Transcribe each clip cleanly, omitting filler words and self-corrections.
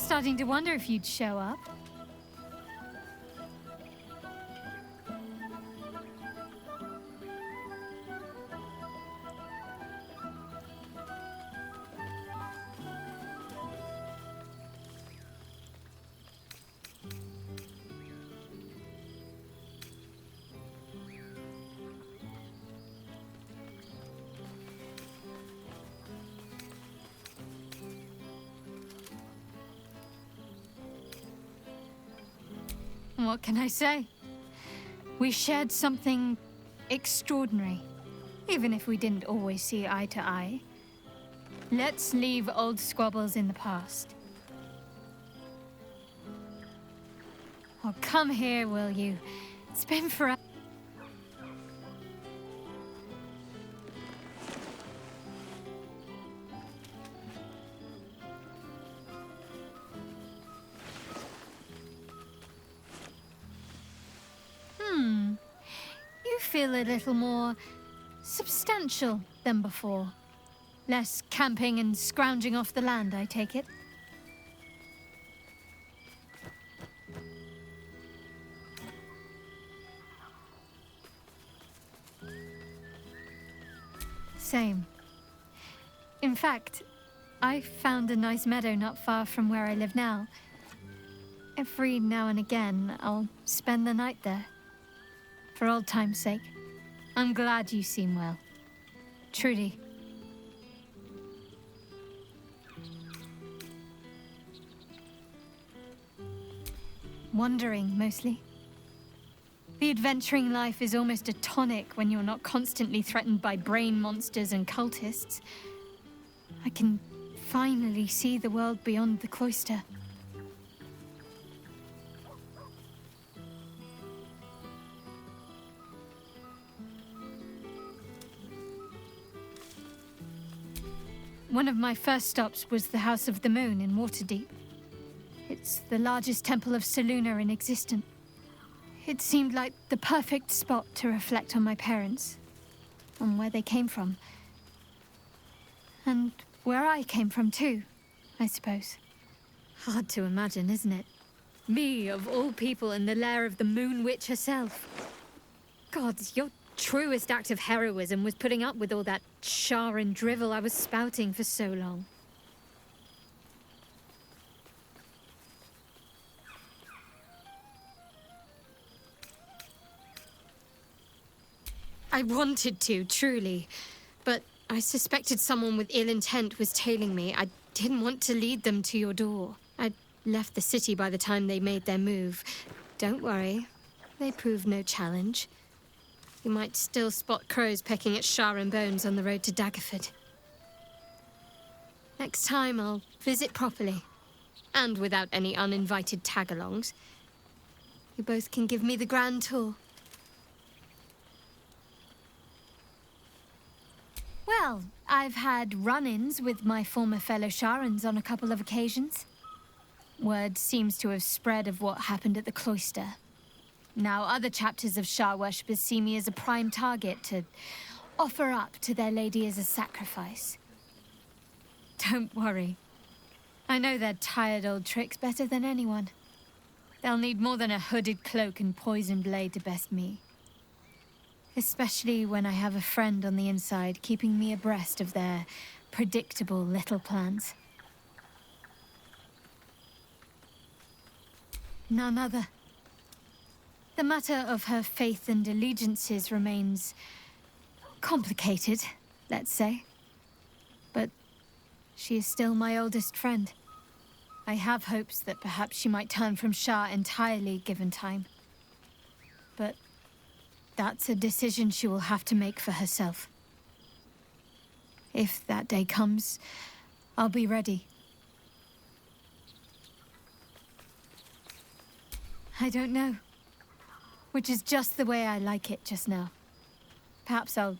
starting to wonder if you'd show up. What can I say? We shared something extraordinary, even if we didn't always see eye to eye. Let's leave old squabbles in the past. Oh, come here, will you? It's been forever. You feel a little more substantial than before. Less camping and scrounging off the land, I take it. Same. In fact, I found a nice meadow not far from where I live now. Every now and again, I'll spend the night there. For old time's sake. I'm glad you seem well. Truly. Wandering, mostly. The adventuring life is almost a tonic when you're not constantly threatened by brain monsters and cultists. I can finally see the world beyond the cloister. One of my first stops was the House of the Moon in Waterdeep. It's the largest temple of Selûne in existence. It seemed like the perfect spot to reflect on my parents, on where they came from. And where I came from too, I suppose. Hard to imagine, isn't it? Me, of all people, in the lair of the Moon Witch herself. Gods, your truest act of heroism was putting up with all that char and drivel I was spouting for so long. I wanted to, truly, but I suspected someone with ill intent was tailing me. I didn't want to lead them to your door. I'd left the city by the time they made their move. Don't worry, they proved no challenge. You might still spot crows pecking at char and bones on the road to Daggerford. Next time I'll visit properly, and without any uninvited tag-alongs. You both can give me the grand tour. Well, I've had run-ins with my former fellow Sharans on a couple of occasions. Word seems to have spread of what happened at the cloister. Now other chapters of Shar worshippers see me as a prime target to offer up to their lady as a sacrifice. Don't worry. I know their tired old tricks better than anyone. They'll need more than a hooded cloak and poisoned blade to best me. Especially when I have a friend on the inside keeping me abreast of their predictable little plans. None other. The matter of her faith and allegiances remains complicated, let's say. But she is still my oldest friend. I have hopes that perhaps she might turn from Shar entirely given time. But that's a decision she will have to make for herself. If that day comes, I'll be ready. I don't know. Which is just the way I like it just now. Perhaps I'll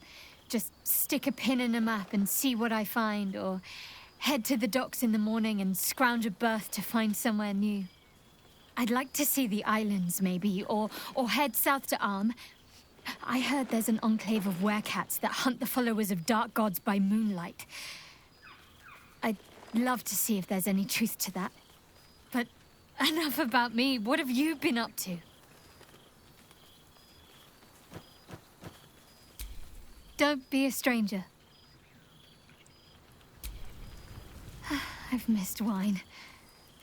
just stick a pin in a map and see what I find, or head to the docks in the morning and scrounge a berth to find somewhere new. I'd like to see the islands, maybe, or head south to Arm. I heard there's an enclave of werecats that hunt the followers of dark gods by moonlight. I'd love to see if there's any truth to that. But enough about me. What have you been up to? Don't be a stranger. I've missed wine.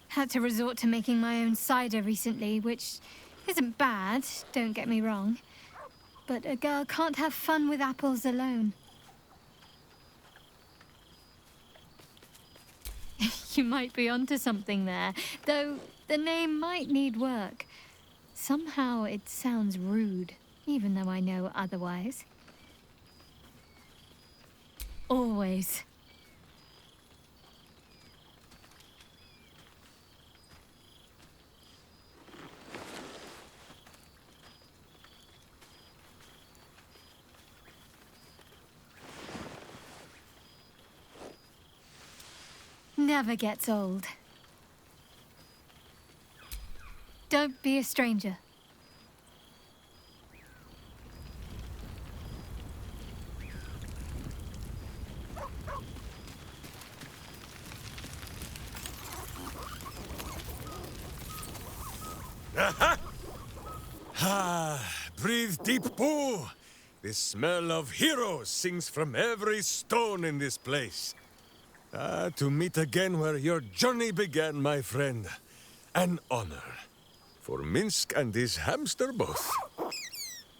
Had to resort to making my own cider recently, which isn't bad, don't get me wrong. But a girl can't have fun with apples alone. You might be onto something there, though the name might need work. Somehow it sounds rude, even though I know otherwise. Always. Never gets old. Don't be a stranger. Breathe deep, Boo! The smell of heroes sings from every stone in this place. To meet again where your journey began, my friend. An honor. For Minsk and his hamster both.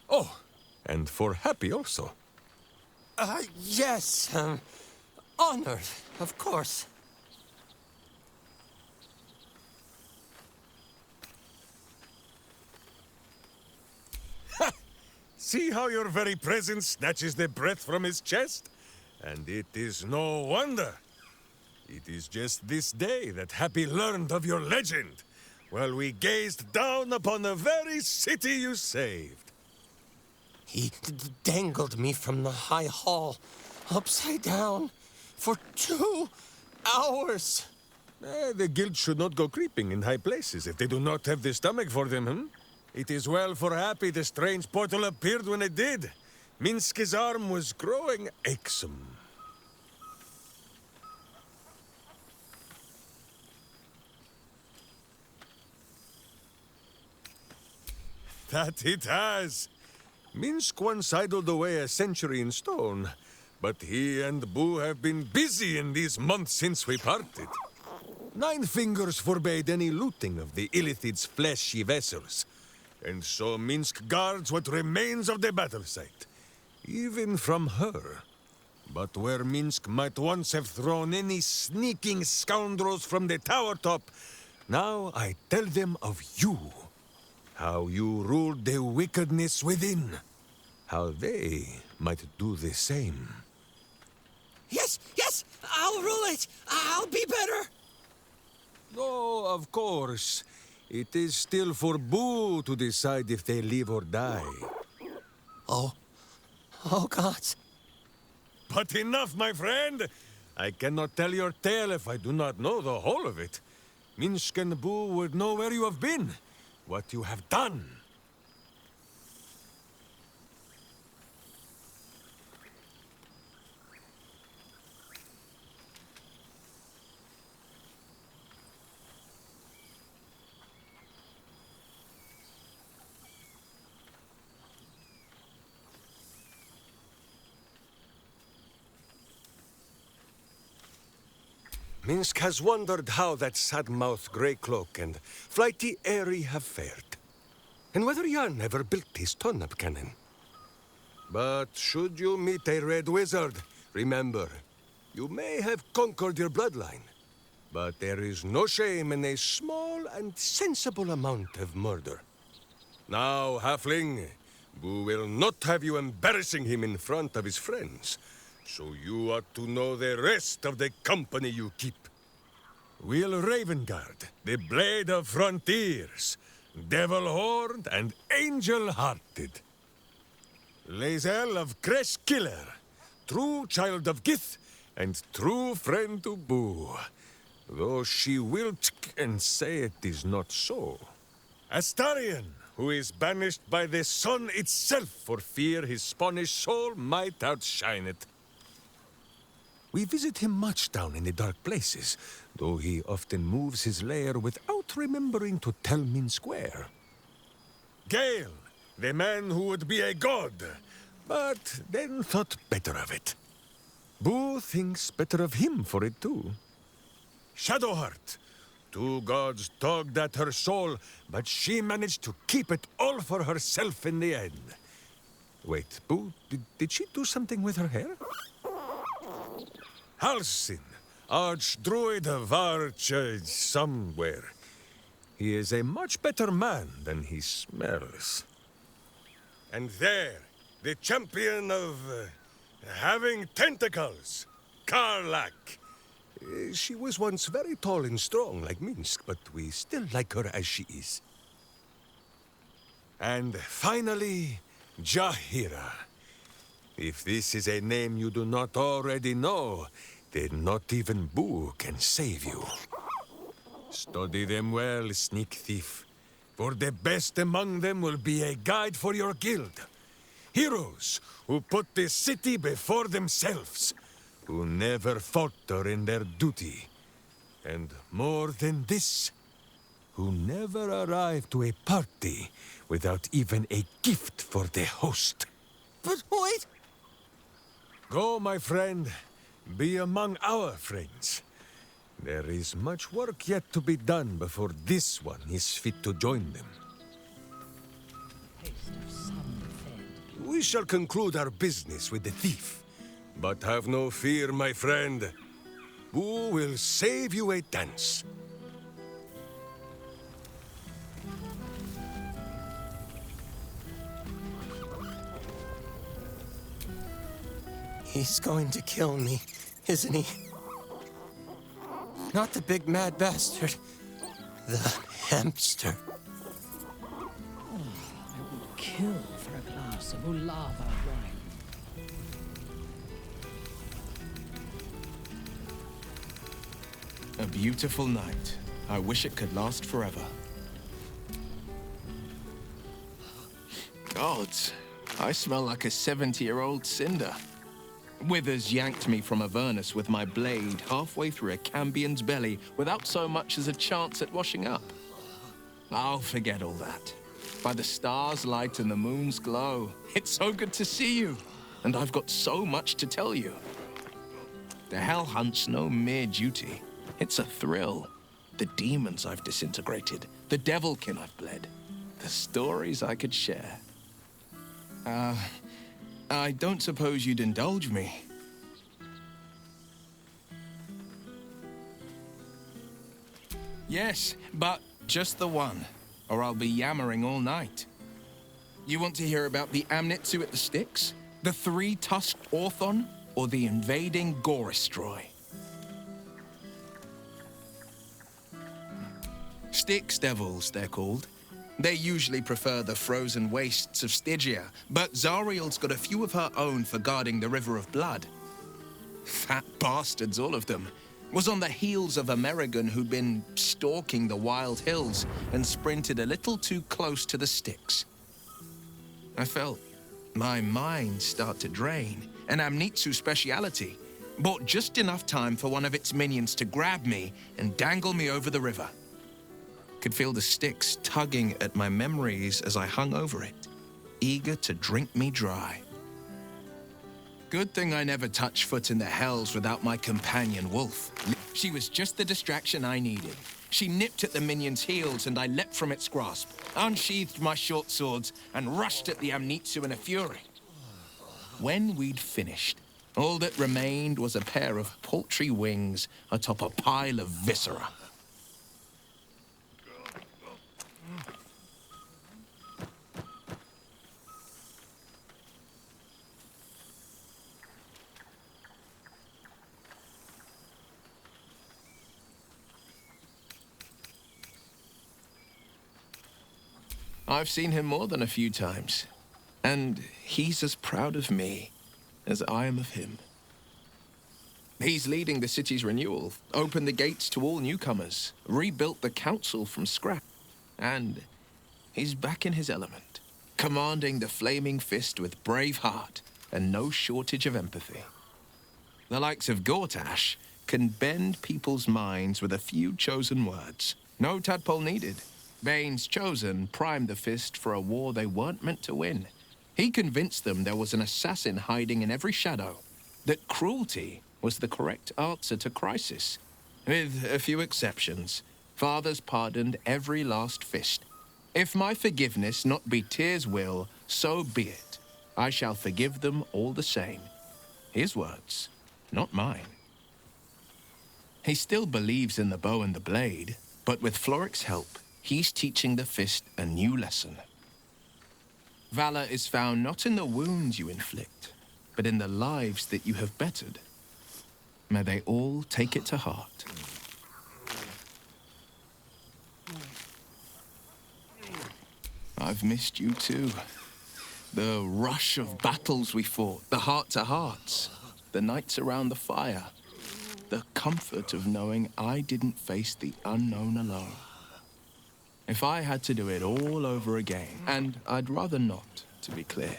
Oh, and for Happy also. Yes. Honored, of course. See how your very presence snatches the breath from his chest? And it is no wonder. It is just this day that Happy learned of your legend, while we gazed down upon the very city you saved. He dangled me from the high hall, upside down, for 2 hours. The guild should not go creeping in high places if they do not have the stomach for them, hmm? It is well for Happy the strange portal appeared when it did. Minsk's arm was growing achsome. That it has. Minsk once idled away a century in stone, but he and Boo have been busy in these months since we parted. 9 fingers forbade any looting of the Illithid's fleshy vessels, and so Minsk guards what remains of the battle site, even from her. But where Minsk might once have thrown any sneaking scoundrels from the tower top, now I tell them of you. How you ruled the wickedness within. How they might do the same. Yes, I'll rule it. I'll be better. Oh, of course. It is still for Boo to decide if they live or die. Oh, gods. But enough, my friend! I cannot tell your tale if I do not know the whole of it. Minsk and Boo would know where you have been, what you have done. Minsk has wondered how that sad-mouthed grey cloak and flighty Airy have fared, and whether Jan ever built his turnip cannon. But should you meet a red wizard, remember, you may have conquered your bloodline, but there is no shame in a small and sensible amount of murder. Now, halfling, Boo will not have you embarrassing him in front of his friends. So you ought to know the rest of the company you keep. Will Ravengard, the Blade of Frontiers, Devil-Horned and Angel-Hearted. Lae'zel of Creshkiller, true child of Gith and true friend to Boo. Though she will and say it is not so. Astarion, who is banished by the sun itself for fear his Spanish soul might outshine it. We visit him much down in the dark places, though he often moves his lair without remembering to tell me square. Gale, the man who would be a god, but then thought better of it. Boo thinks better of him for it too. Shadowheart, two gods tugged at her soul, but she managed to keep it all for herself in the end. Wait, Boo, did she do something with her hair? Halsin, Archdruid of Arch... somewhere. He is a much better man than he smells. And there, the champion of... having tentacles, Karlak. She was once very tall and strong like Minsk, but we still like her as she is. And finally, Jahira. If this is a name you do not already know, then not even Boo can save you. Study them well, sneak thief, for the best among them will be a guide for your guild. Heroes who put the city before themselves, who never falter in their duty. And more than this, who never arrive to a party without even a gift for the host. But wait! Go, my friend. Be among our friends. There is much work yet to be done before this one is fit to join them. We shall conclude our business with the thief. But have no fear, my friend. Boo will save you a dance. He's going to kill me, isn't he? Not the big mad bastard. The hamster. I would kill for a glass of Ulava wine. A beautiful night. I wish it could last forever. Gods, I smell like a 70-year-old cinder. Withers yanked me from Avernus with my blade halfway through a Cambion's belly without so much as a chance at washing up. I'll forget all that. By the stars' light and the moon's glow, it's so good to see you, and I've got so much to tell you. The Hell Hunt's no mere duty. It's a thrill. The demons I've disintegrated, the devilkin I've bled, the stories I could share. I don't suppose you'd indulge me. Yes, but just the one, or I'll be yammering all night. You want to hear about the Amnitsu at the Styx? The three-tusked Orthon? Or the invading Goristroy? Styx devils, they're called. They usually prefer the frozen wastes of Stygia, but Zariel's got a few of her own for guarding the River of Blood. Fat bastards, all of them. Was on the heels of Amerigan who'd been stalking the wild hills and sprinted a little too close to the Styx. I felt my mind start to drain, an Amnitsu speciality. Bought just enough time for one of its minions to grab me and dangle me over the river. Could feel the Styx tugging at my memories as I hung over it, eager to drink me dry. Good thing I never touched foot in the hells without my companion wolf. She was just the distraction I needed. She nipped at the minion's heels and I leapt from its grasp, unsheathed my short swords and rushed at the Amnitsu in a fury. When we'd finished, all that remained was a pair of paltry wings atop a pile of viscera. I've seen him more than a few times, and he's as proud of me as I am of him. He's leading the city's renewal, opened the gates to all newcomers, rebuilt the council from scratch, and he's back in his element, commanding the flaming fist with brave heart and no shortage of empathy. The likes of Gortash can bend people's minds with a few chosen words. No tadpole needed. Bane's chosen primed the fist for a war they weren't meant to win. He convinced them there was an assassin hiding in every shadow, that cruelty was the correct answer to crisis. With a few exceptions, fathers pardoned every last fist. If my forgiveness not be Tyr's will, so be it. I shall forgive them all the same. His words, not mine. He still believes in the bow and the blade, but with Floric's help, he's teaching the fist a new lesson. Valor is found not in the wounds you inflict, but in the lives that you have bettered. May they all take it to heart. I've missed you too. The rush of battles we fought, the heart-to-hearts, the nights around the fire, the comfort of knowing I didn't face the unknown alone. If I had to do it all over again, and I'd rather not, to be clear,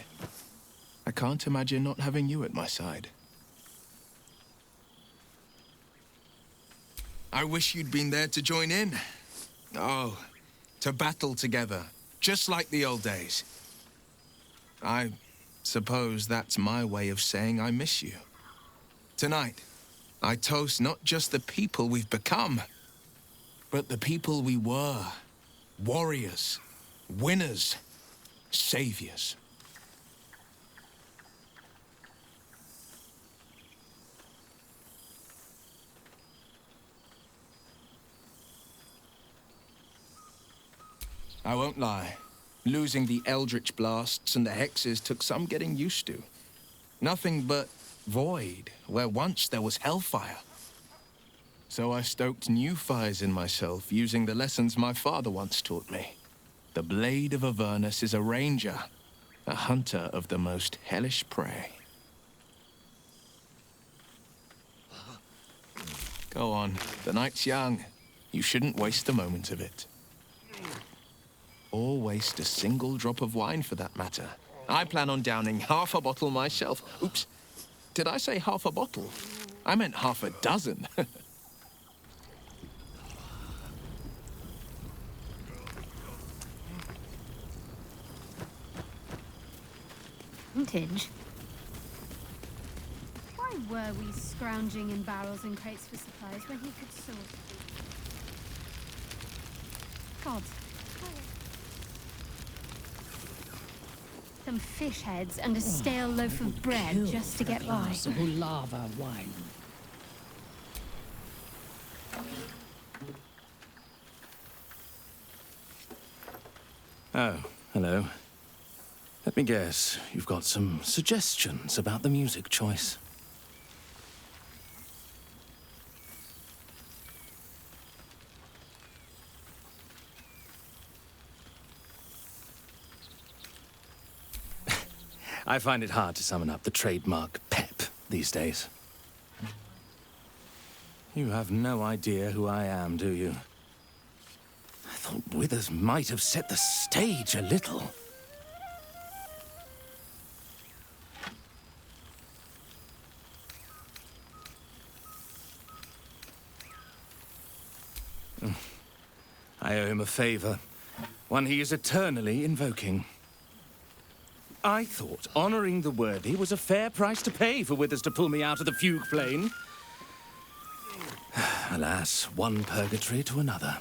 I can't imagine not having you at my side. I wish you'd been there to join in. Oh, to battle together, just like the old days. I suppose that's my way of saying I miss you. Tonight, I toast not just the people we've become, but the people we were. Warriors, winners, saviors. I won't lie. Losing the eldritch blasts and the hexes took some getting used to. Nothing but void where once there was hellfire. So I stoked new fires in myself using the lessons my father once taught me. The blade of Avernus is a ranger, a hunter of the most hellish prey. Go on, the night's young. You shouldn't waste a moment of it. Or waste a single drop of wine for that matter. I plan on downing half a bottle myself. Oops, did I say half a bottle? I meant half a dozen. Vintage? Why were we scrounging in barrels and crates for supplies when he could source? God. Some fish heads and a stale loaf of bread Kill just to for a get by. glass of Ulava wine. Oh, hello. Let me guess, you've got some suggestions about the music choice. I find it hard to summon up the trademark pep these days. You have no idea who I am, do you? I thought Withers might have set the stage a little. I owe him a favor, one he is eternally invoking. I thought honoring the worthy was a fair price to pay for Withers to pull me out of the fugue plane. Alas, one purgatory to another.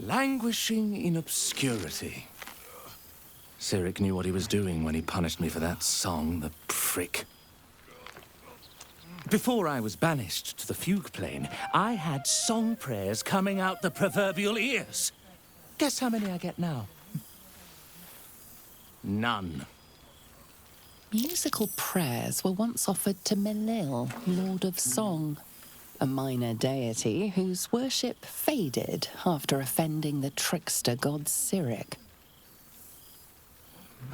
Languishing in obscurity. Cyric knew what he was doing when he punished me for that song, the prick. Before I was banished to the fugue plane, I had song prayers coming out the proverbial ears. Guess how many I get now? None. Musical prayers were once offered to Melil, Lord of Song, a minor deity whose worship faded after offending the trickster god Cyric.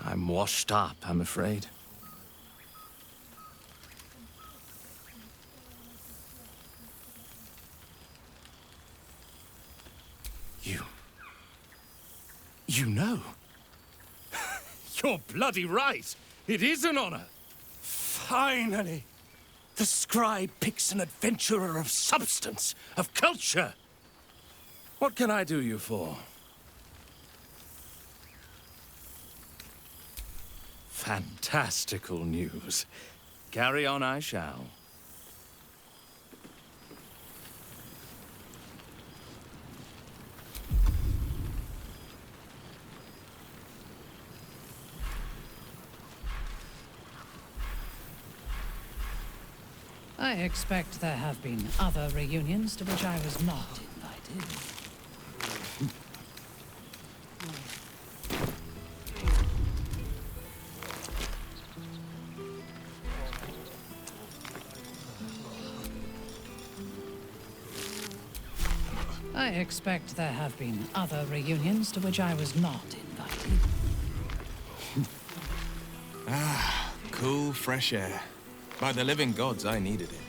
I'm washed up, I'm afraid. You know? You're bloody right! It is an honor. Finally! The scribe picks an adventurer of substance, of culture. What can I do you for? Fantastical news. Carry on I shall. I expect there have been other reunions to which I was not invited. I expect there have been other reunions to which I was not invited. Cool, fresh air. By the living gods, I needed it.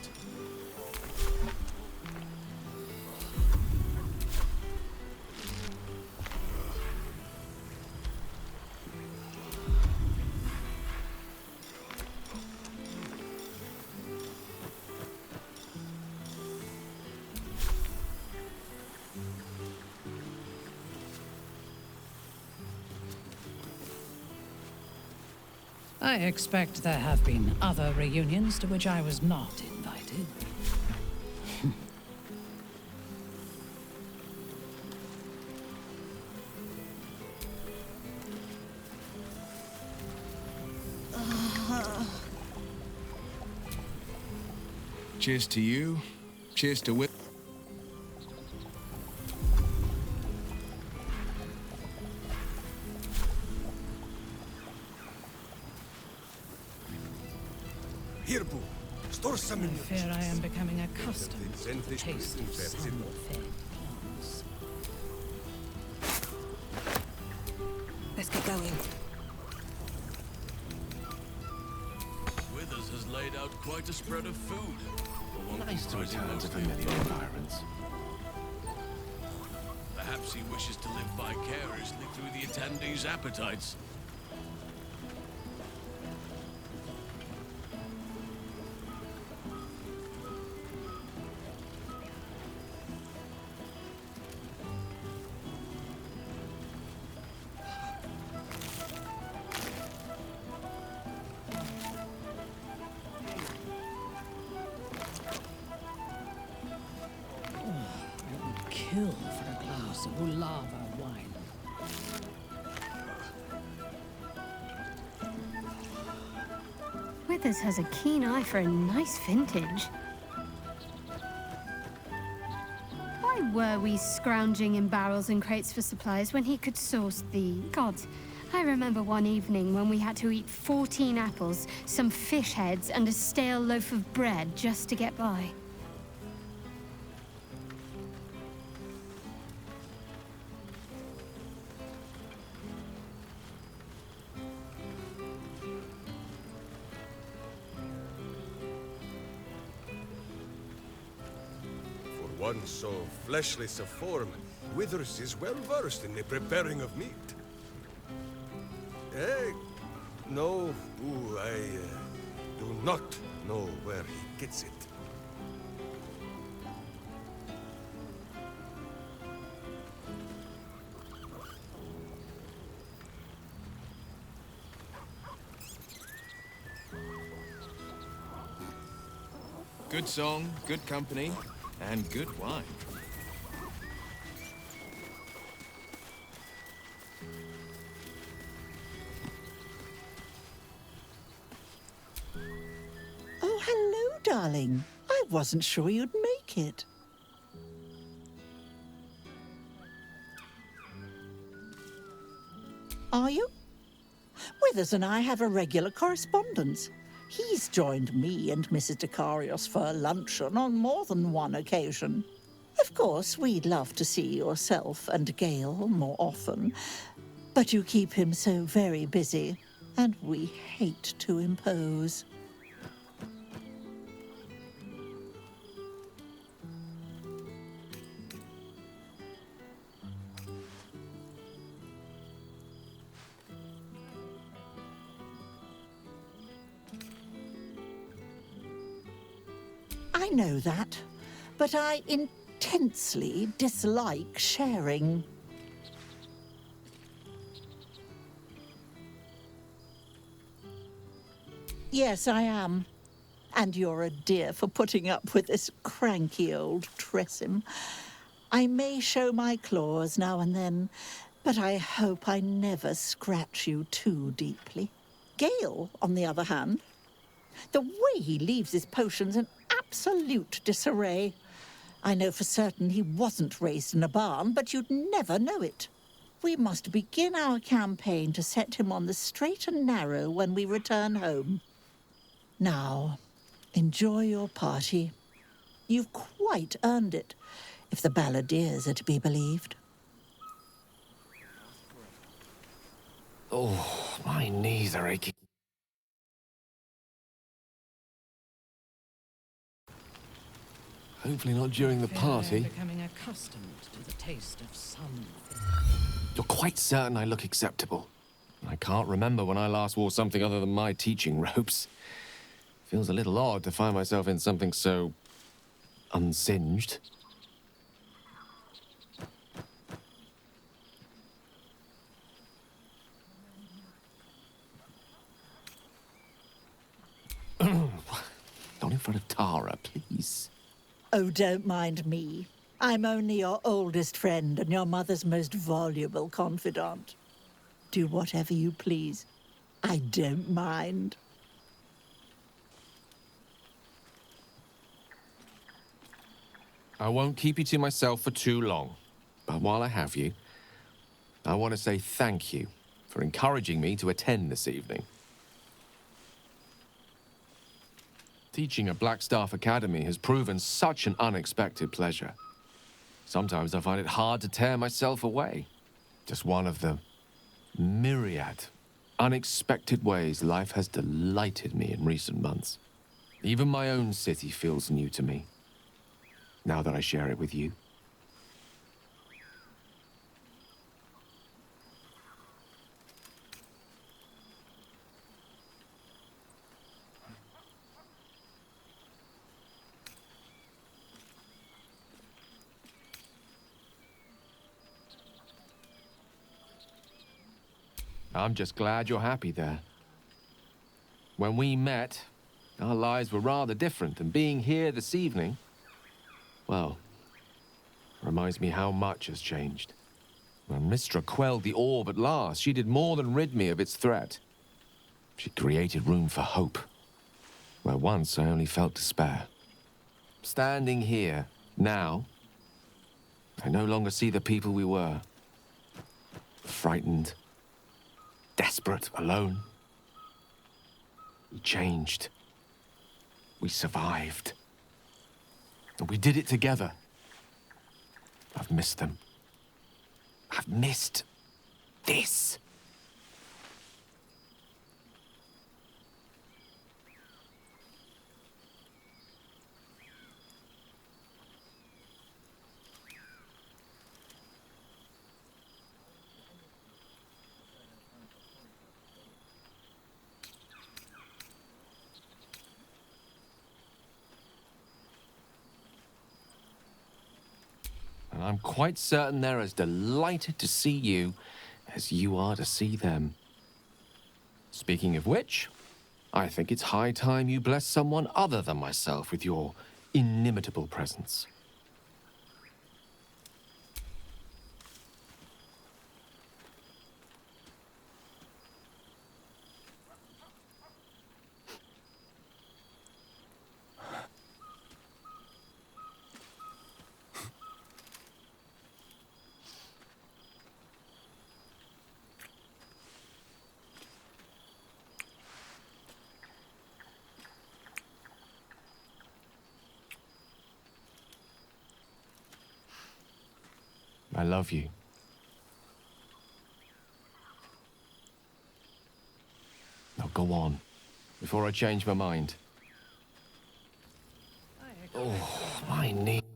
I expect there have been other reunions to which I was not invited. Cheers to you. Cheers to Whip. Here, Boo. Store some I in your fear I am cheeks. becoming accustomed to Send the this taste to of the sun-fed plants. Let's get going. Withers has laid out quite a spread of food. Nice to return to familiar environs. Perhaps he wishes to live vicariously through the attendees' appetites. I would kill for a glass of Ulava wine. Withers has a keen eye for a nice vintage. Why were we scrounging in barrels and crates for supplies when he could source the gods? I remember one evening when we had to eat 14 apples, some fish heads, and a stale loaf of bread just to get by. For one so fleshless of form, Withers is well versed in the preparing of meat. No, Boo, I do not know where he gets it. Good song, good company, and good wine. Oh, hello, darling. I wasn't sure you'd make it. Are you? Withers and I have a regular correspondence. He's joined me and Mrs. Decarios for luncheon on more than one occasion. Of course, we'd love to see yourself and Gale more often, but you keep him so very busy, and we hate to impose. I know that, but I intensely dislike sharing. Yes, I am. And you're a dear for putting up with this cranky old Tressim. I may show my claws now and then, but I hope I never scratch you too deeply. Gale, on the other hand, the way he leaves his potions in absolute disarray. I know for certain he wasn't raised in a barn, but you'd never know it. We must begin our campaign to set him on the straight and narrow when we return home. Now, enjoy your party. You've quite earned it, if the balladeers are to be believed. Oh, my knees are aching. Hopefully not during the party. Becoming accustomed to the taste of sun. You're quite certain I look acceptable? I can't remember when I last wore something other than my teaching robes. Feels a little odd to find myself in something so unsinged. Not in front of Tara, please. Oh, don't mind me. I'm only your oldest friend and your mother's most voluble confidant. Do whatever you please. I don't mind. I won't keep you to myself for too long. But while I have you, I want to say thank you for encouraging me to attend this evening. Teaching at Blackstaff Academy has proven such an unexpected pleasure. Sometimes I find it hard to tear myself away. Just one of the myriad unexpected ways life has delighted me in recent months. Even my own city feels new to me, now that I share it with you. I'm just glad you're happy there. When we met, our lives were rather different, and being here this evening, well, reminds me how much has changed. When Mistra quelled the orb at last, she did more than rid me of its threat. She created room for hope, where once I only felt despair. Standing here, now, I no longer see the people we were. Frightened, desperate, alone. We changed. We survived. And we did it together. I've missed them. I've missed this. And I'm quite certain they're as delighted to see you as you are to see them. Speaking of which, I think it's high time you bless someone other than myself with your inimitable presence. I love you. Now go on, before I change my mind. Oh, my knee.